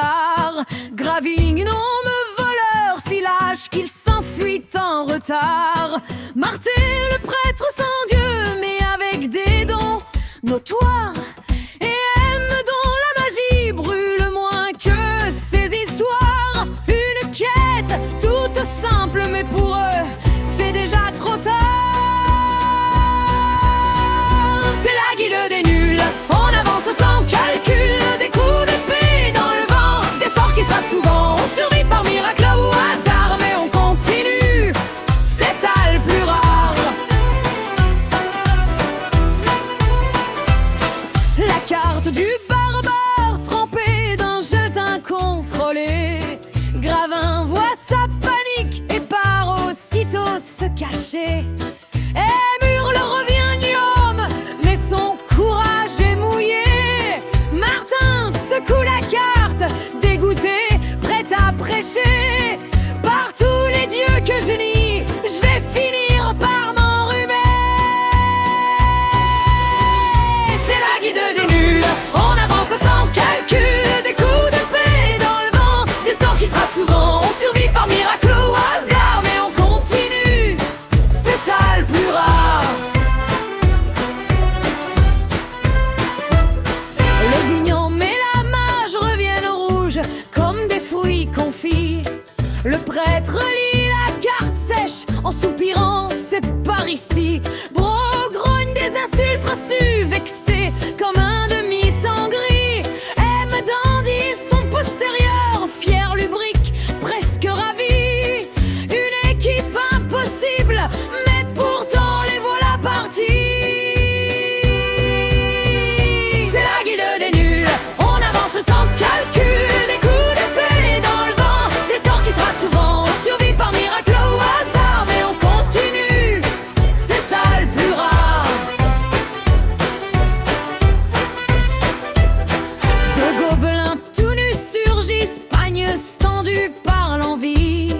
hasard. Gravignons voleur si lâche qu'il s'enfuit en retard. Marté, le prêtre sans Dieu, mais avec des dons notoires, et aime dont la magie brûle moins que ses histoires. Une quête toute simple, mais pour eux, c'est déjà trop tard. C'est la guilde des nuls, on avance sans calcul. Des coups d'épée dans le vent, des sorts qui se ratent souvent. On survit par miracle ou hasard, mais on continue, c'est ça le plus rare. La carte du barbare trempée d'un jet incontrôlé. Gravin voit sa panique et part aussitôt se cacher. Hurle revient Guillaume, mais son courage est mouillé. Martin secoue la carte, dégoûté, prêt à prêcher. Par tous les dieux que je nie, je vais finir par m'enrhumer. C'est la guilde des nuls, on avance sans calcul. Des coups d'épée dans le vent, des sorts qui se ratent souvent. On survit par miracle au hasard, mais on continue, c'est ça le plus rare. Le guignon et la mage reviennent rouges comme des fruits confits. Le prêtre lit la carte sèche en soupirant, c'est par ici. Bro grogne des insultes reçues, vexé comme un demi-sangri. Aime dandy son postérieur, fier lubrique, presque ravi. Une équipe impossible, mais pourtant les voilà partis. C'est la guilde des nuls, on avance sans calcul. Des coups d'épée dans le vent, des sorts qui se ratent souvent. On survit par miracle au hasard, mais on continue, c'est ça le plus rare. Deux gobelins tout nus surgissent, pagneuse tendue par l'envie.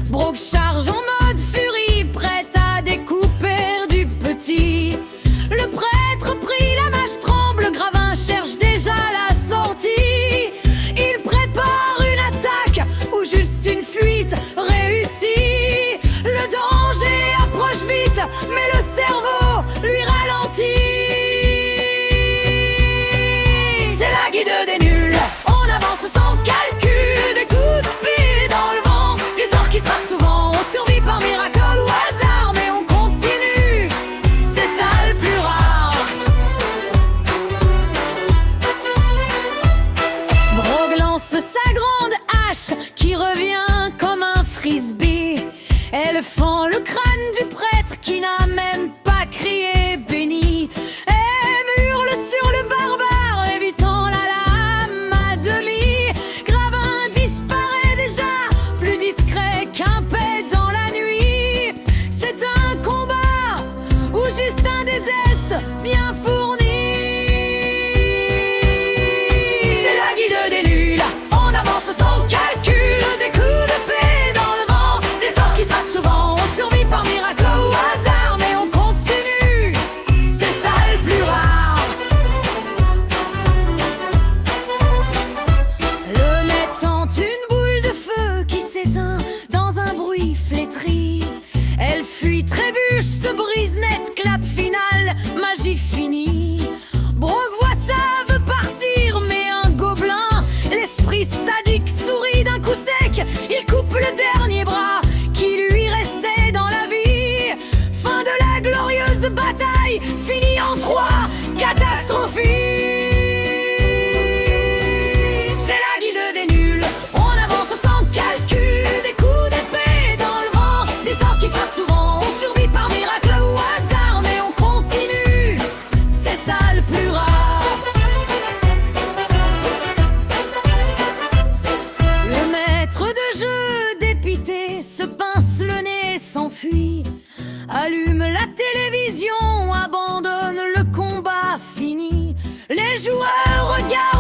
Brogue charge en mode furie, prête à découper du petit. Le prêtre prie, la mage tremble, Gravin cherche déjà la sortie. Il prépare une attaque ou juste une fuite réussie. Le danger approche vite, mais le cerveau lui ralentit. C'est la guilde des nuls, on avance sans calcul. Des coups d'épée dans le vent, des sorts qui se ratent souvent. On survit par miracle ou hasard, mais on continue, c'est ça le plus rare. Brogue lance sa grande hache qui revient comme un frisbee. Elle fend le crâne du prêtre qui n'a même pas crié béni. Elle hurle sur le barbare, évitant la lame à demi. Gravin disparaît déjà, plus discret qu'un pet dans la nuit. C'est un combat ou juste un désestre bien fourni. C'est la guilde des nuls, on avance sans calcul. Des coups d'épée dans le vent, des sorts qui se ratent souvent. On survit par miracle au hasard, mais on continue, c'est ça le plus rare. Le mettant une boule de feu qui s'éteint dans un bruit flétri. Elle fuit, trébuche, se brise net, clap final, magie finie. Brogue voit ça, veut partir, mais un gobelin, l'esprit sadique, sourit d'un coup sec. Il coupe le dernier bras qui lui restait dans la vie. Fin de la glorieuse bataille, finie en 3 catastrophiques. C'est la guilde des nuls, on avance sans calcul. Des coups d'épée dans le vent, des sorts qui se ratent souvent. On survit par miracle ou hasard, mais on continue, c'est ça le plus rare. Le maître de jeu dépité se pince le nez, s'enfuit. Allume la télévision, abandonne le combat fini. Les joueurs regardent